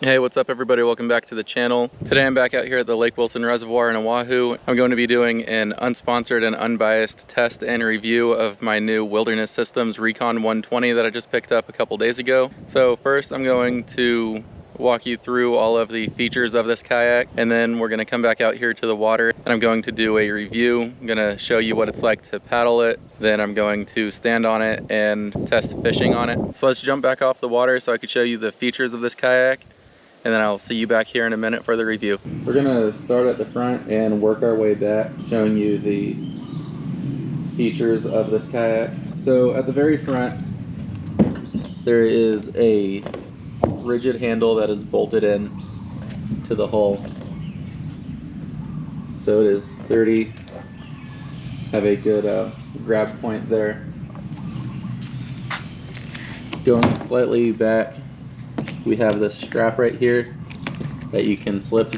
Hey, what's up everybody? Welcome back to the channel. Today I'm back out here at the Lake Wilson Reservoir in Oahu. I'm going to be doing an unsponsored and unbiased test and review of my new Wilderness Systems Recon 120 that I just picked up a couple days ago. So first I'm going to walk you through all of the features of this kayak, and then we're going to come back out here to the water and I'm going to do a review. I'm going to show you what it's like to paddle it, then I'm going to stand on it and test fishing on it. So let's jump back off the water so I can show you the features of this kayak, and then I'll see you back here in a minute for the review. We're gonna start at the front and work our way back, showing you the features of this kayak. So at the very front, there is a rigid handle that is bolted in to the hull. So it is sturdy, have a good grab point there. Going slightly back, we have this strap right here that you can slip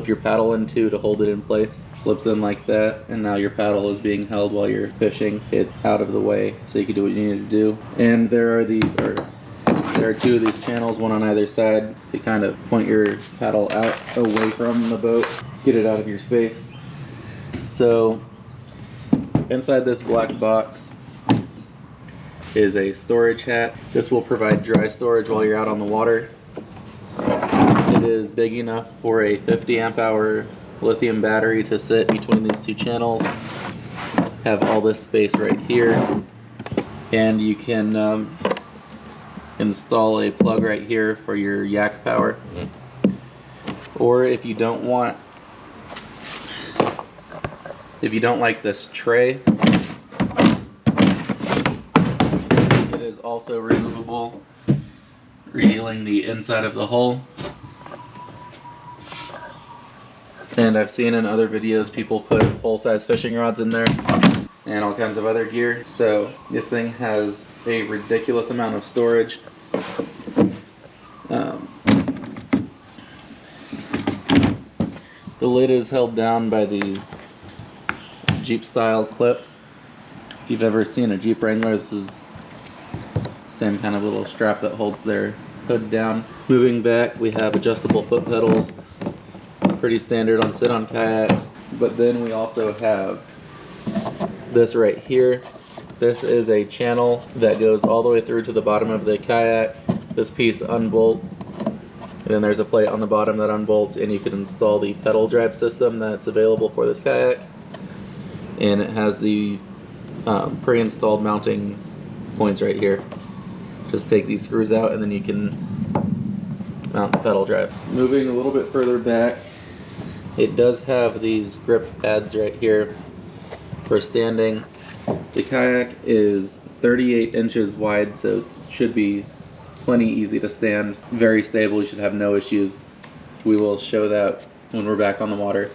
your paddle into to hold it in place. Slips in like that, and now your paddle is being held while you're fishing it out of the way so you can do what you need to do. And there are two of these channels, one on either side, to kind of point your paddle out away from the boat, get it out of your space. So inside this black box is a storage hat. This will provide dry storage while you're out on the water. It is big enough for a 50 amp hour lithium battery to sit between these two channels. Have all this space right here, and you can install a plug right here for your yak power. Or if you don't like this tray, also removable, revealing the inside of the hull. And I've seen in other videos people put full-size fishing rods in there and all kinds of other gear. So this thing has a ridiculous amount of storage. The lid is held down by these Jeep style clips. If you've ever seen a Jeep Wrangler, this is same kind of little strap that holds their hood down. Moving back, we have adjustable foot pedals, pretty standard on sit-on kayaks. But then we also have this right here. This is a channel that goes all the way through to the bottom of the kayak. This piece unbolts, and then there's a plate on the bottom that unbolts, and you can install the pedal drive system that's available for this kayak. And it has the pre-installed mounting points right here. Just take these screws out and then you can mount the pedal drive. Moving a little bit further back, it does have these grip pads right here for standing. The kayak is 38 inches wide, so it should be plenty easy to stand. Very stable, you should have no issues. We will show that when we're back on the water.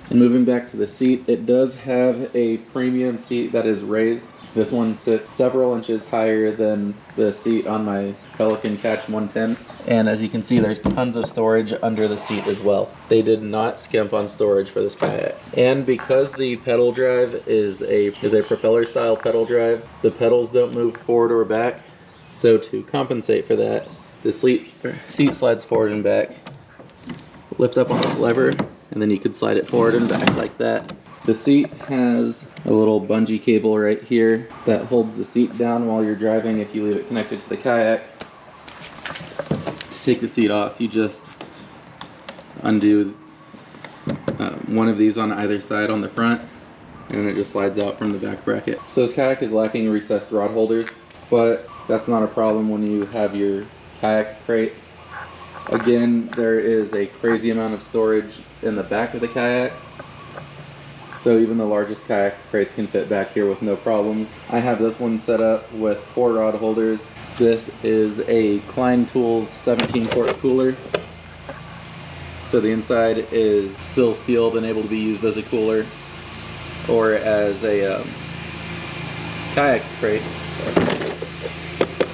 And moving back to the seat, it does have a premium seat that is raised. This one sits several inches higher than the seat on my Pelican Catch 110. And as you can see, there's tons of storage under the seat as well. They did not skimp on storage for this kayak. And because the pedal drive is a propeller style pedal drive, the pedals don't move forward or back. So to compensate for that, the seat slides forward and back. Lift up on this lever, and then you could slide it forward and back like that. The seat has a little bungee cable right here that holds the seat down while you're driving if you leave it connected to the kayak. To take the seat off, you just undo one of these on either side on the front, and it just slides out from the back bracket. So this kayak is lacking recessed rod holders, but that's not a problem when you have your kayak crate. Again, there is a crazy amount of storage in the back of the kayak. So even the largest kayak crates can fit back here with no problems. I have this one set up with 4 rod holders. This is a Klein Tools 17-quart cooler. So the inside is still sealed and able to be used as a cooler or as a kayak crate.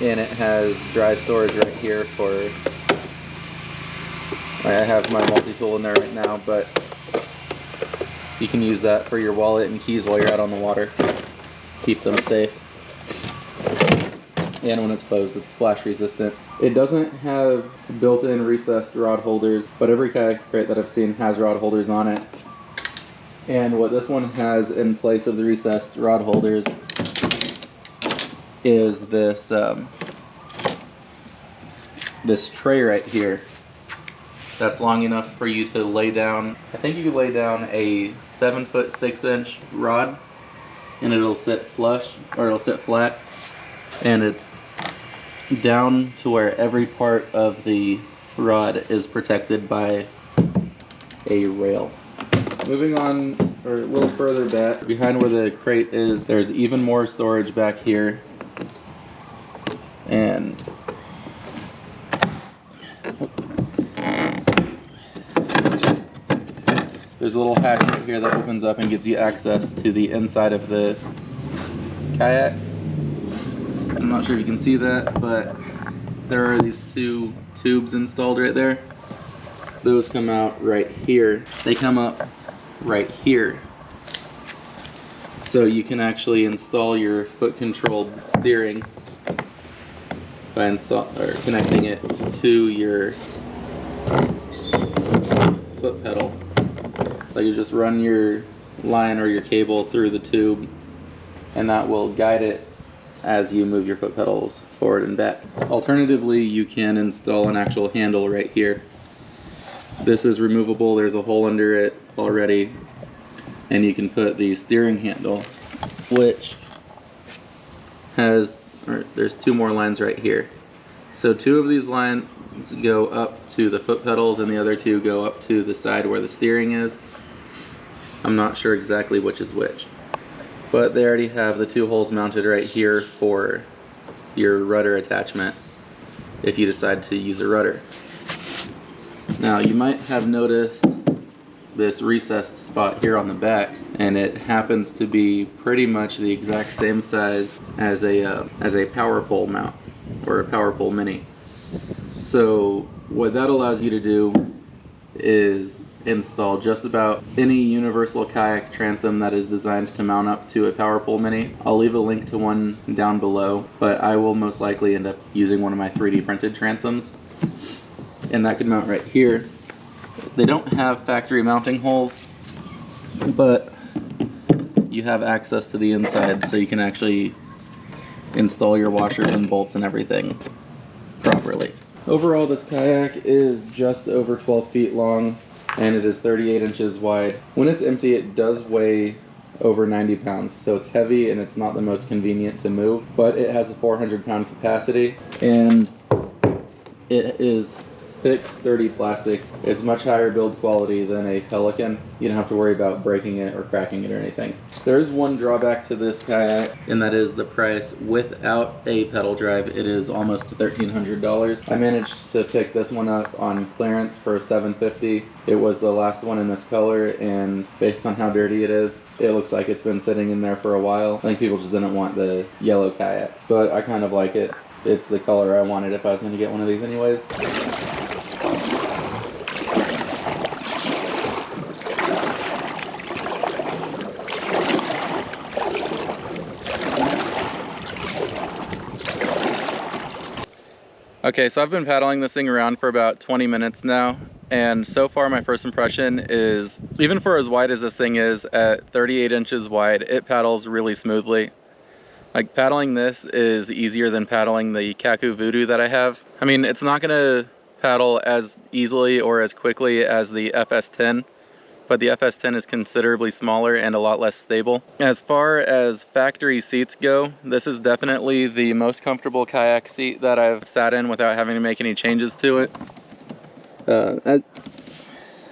And it has dry storage right here for, I have my multi-tool in there right now, but you can use that for your wallet and keys while you're out on the water. Keep them safe. and when it's closed, it's splash resistant. It doesn't have built-in recessed rod holders, but every kayak crate that I've seen has rod holders on it. And what this one has in place of the recessed rod holders is this this tray right here that's long enough for you to lay down. I think you could lay down a 7-foot 6-inch rod and it'll sit flush, or it'll sit flat, and it's down to where every part of the rod is protected by a rail. Moving on, or a little further back, behind where the crate is, there's even more storage back here. And there's a little hatch right here that opens up and gives you access to the inside of the kayak. I'm not sure if you can see that, but there are these two tubes installed right there. Those come out right here. They come up right here. So you can actually install your foot controlled steering by connecting it to your foot pedal. So you just run your line or your cable through the tube, and that will guide it as you move your foot pedals forward and back. Alternatively, you can install an actual handle right here. This is removable, there's a hole under it already, and you can put the steering handle, which has, there's 2 more lines right here. So 2 of these lines go up to the foot pedals and the other 2 go up to the side where the steering is. I'm not sure exactly which is which, but they already have the 2 holes mounted right here for your rudder attachment if you decide to use a rudder. Now you might have noticed this recessed spot here on the back, and it happens to be pretty much the exact same size as a power pole mount, or a power pole mini. So what that allows you to do is install just about any universal kayak transom that is designed to mount up to a power pole mini. I'll leave a link to one down below, but I will most likely end up using one of my 3D printed transoms, and that could mount right here. They don't have factory mounting holes, but you have access to the inside, so you can actually install your washers and bolts and everything properly. Overall, this kayak is just over 12 feet long, and it is 38 inches wide. When it's empty, it does weigh over 90 pounds, so it's heavy and it's not the most convenient to move, but it has a 400-pound capacity, and it is thick, sturdy plastic. It's much higher build quality than a Pelican. You don't have to worry about breaking it or cracking it or anything. There is one drawback to this kayak, and that is the price. Without a pedal drive, it is almost $1,300. I managed to pick this one up on clearance for $750. It was the last one in this color, and based on how dirty it is, it looks like it's been sitting in there for a while. I think people just didn't want the yellow kayak, but I kind of like it. It's the color I wanted if I was going to get one of these anyways. Okay, so I've been paddling this thing around for about 20 minutes now, and so far my first impression is, even for as wide as this thing is, at 38 inches wide, it paddles really smoothly. Like, paddling this is easier than paddling the Kaku Voodoo that I have. I mean, it's not gonna paddle as easily or as quickly as the FS10, but the FS10 is considerably smaller and a lot less stable. As far as factory seats go, this is definitely the most comfortable kayak seat that I've sat in without having to make any changes to it.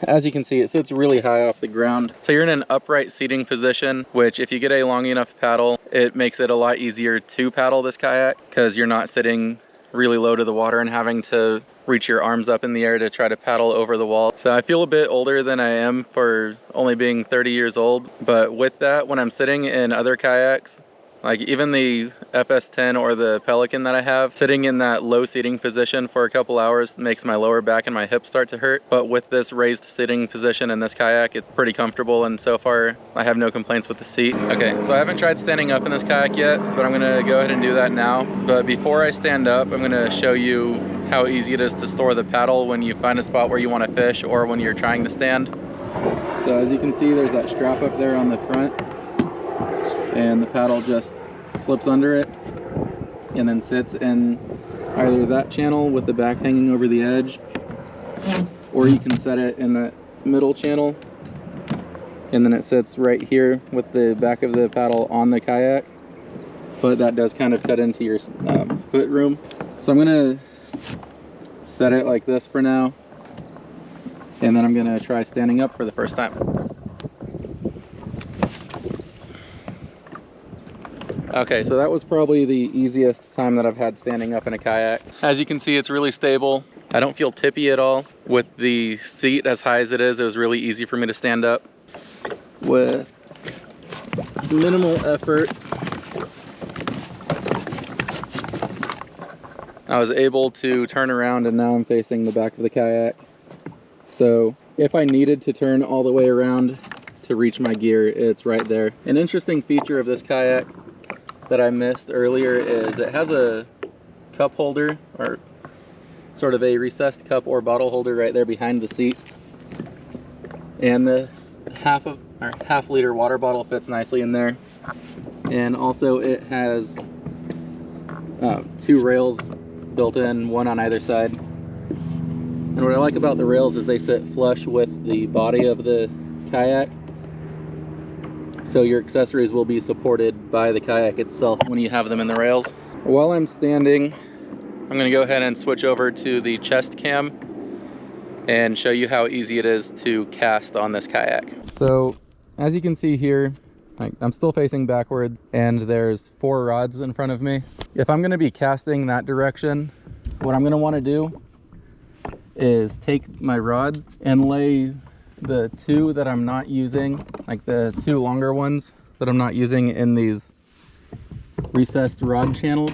As you can see, it sits really high off the ground. So you're in an upright seating position, which if you get a long enough paddle, it makes it a lot easier to paddle this kayak because you're not sitting really low to the water and having to reach your arms up in the air to try to paddle over the wall. So I feel a bit older than I am for only being 30 years old. But with that, when I'm sitting in other kayaks, Like even the FS10 or the Pelican that I have, sitting in that low seating position for a couple hours makes my lower back and my hips start to hurt. But with this raised sitting position in this kayak, it's pretty comfortable, and so far I have no complaints with the seat. Okay, so I haven't tried standing up in this kayak yet, but I'm gonna go ahead and do that now. But before I stand up, I'm gonna show you how easy it is to store the paddle when you find a spot where you want to fish or when you're trying to stand. So as you can see, there's that strap up there on the front, and the paddle just slips under it and then sits in either that channel with the back hanging over the edge, or you can set it in the middle channel and then it sits right here with the back of the paddle on the kayak, but that does kind of cut into your foot room. So I'm gonna set it like this for now, and then I'm gonna try standing up for the first time. Okay, so that was probably the easiest time that I've had standing up in a kayak. As you can see, it's really stable. I don't feel tippy at all. With the seat as high as it is, it was really easy for me to stand up with minimal effort. I was able to turn around, and now I'm facing the back of the kayak. So if I needed to turn all the way around to reach my gear, it's right there. An interesting feature of this kayak that I missed earlier is it has a cup holder, or sort of a recessed cup or bottle holder right there behind the seat. And this half liter water bottle fits nicely in there. And also it has 2 rails built in, one on either side. And what I like about the rails is they sit flush with the body of the kayak, so your accessories will be supported by the kayak itself when you have them in the rails. While I'm standing, I'm going to go ahead and switch over to the chest cam and show you how easy it is to cast on this kayak. So as you can see here, I'm still facing backward, and there's 4 rods in front of me. If I'm going to be casting that direction, what I'm going to want to do is take my rod and lay the 2 that I'm not using, like the 2 longer ones that I'm not using, in these recessed rod channels.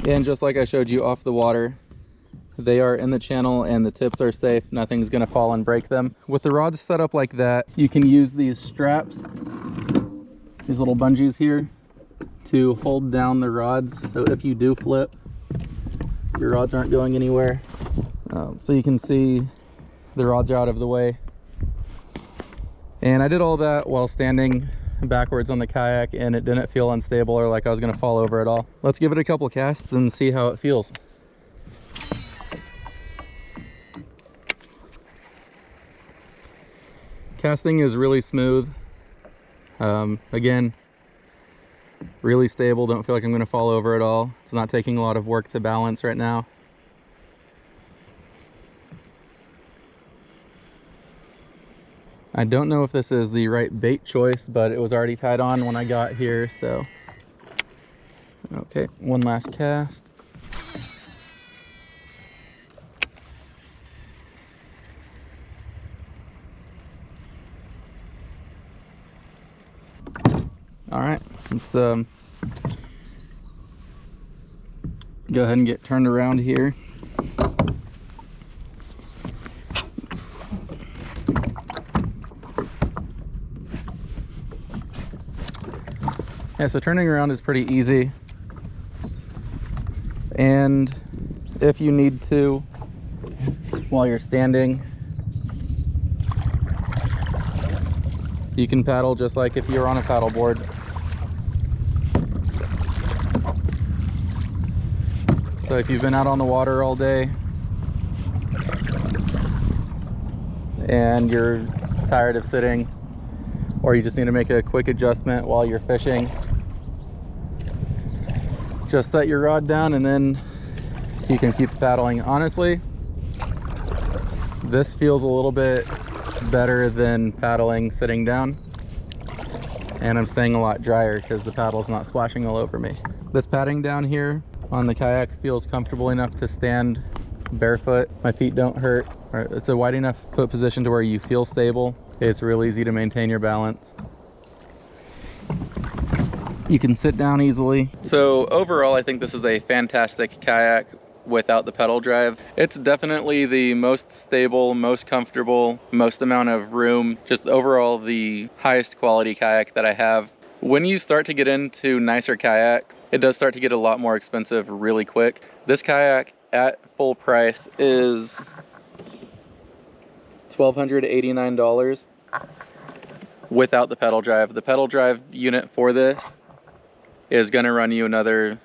And just like I showed you off the water, they are in the channel and the tips are safe. Nothing's gonna fall and break them. With the rods set up like that, you can use these straps, these little bungees here, to hold down the rods. So if you do flip, your rods aren't going anywhere. So you can see the rods are out of the way. And I did all that while standing backwards on the kayak, and it didn't feel unstable or like I was gonna fall over at all. Let's give it a couple casts and see how it feels. Casting is really smooth. Again, really stable. Don't feel like I'm gonna fall over at all. It's not taking a lot of work to balance right now. I don't know if this is the right bait choice, but it was already tied on when I got here, so. Okay, one last cast. All right, let's go ahead and get turned around here. Yeah, so turning around is pretty easy. And if you need to, while you're standing, you can paddle just like if you're on a paddleboard. So if you've been out on the water all day and you're tired of sitting, or you just need to make a quick adjustment while you're fishing, just set your rod down and then you can keep paddling. Honestly, this feels a little bit better than paddling sitting down, and I'm staying a lot drier because the paddle's not splashing all over me. This padding down here on the kayak feels comfortable enough to stand barefoot. My feet don't hurt. It's a wide enough foot position to where you feel stable. It's real easy to maintain your balance. You can sit down easily. So overall, I think this is a fantastic kayak without the pedal drive. It's definitely the most stable, most comfortable, most amount of room, just overall the highest quality kayak that I have. When you start to get into nicer kayaks, it does start to get a lot more expensive really quick. This kayak at full price is $1,289 without the pedal drive. The pedal drive unit for this is going to run you another,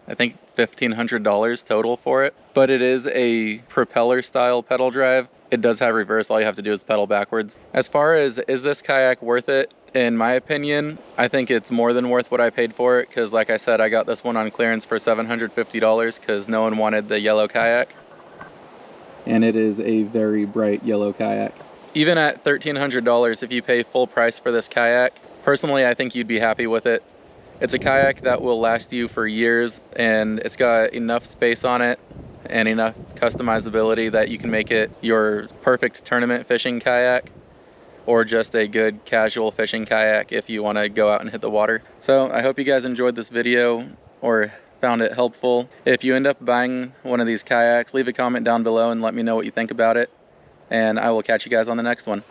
I think, $1,500 total for it. But it is a propeller style pedal drive. It does have reverse. All you have to do is pedal backwards. As far as, is this kayak worth it? In my opinion, I think it's more than worth what I paid for it, because like I said, I got this one on clearance for $750 because no one wanted the yellow kayak. And it is a very bright yellow kayak. Even at $1,300, if you pay full price for this kayak, personally, I think you'd be happy with it. It's a kayak that will last you for years, and it's got enough space on it and enough customizability that you can make it your perfect tournament fishing kayak, or just a good casual fishing kayak if you want to go out and hit the water. So I hope you guys enjoyed this video or found it helpful. If you end up buying one of these kayaks, leave a comment down below and let me know what you think about it, and I will catch you guys on the next one.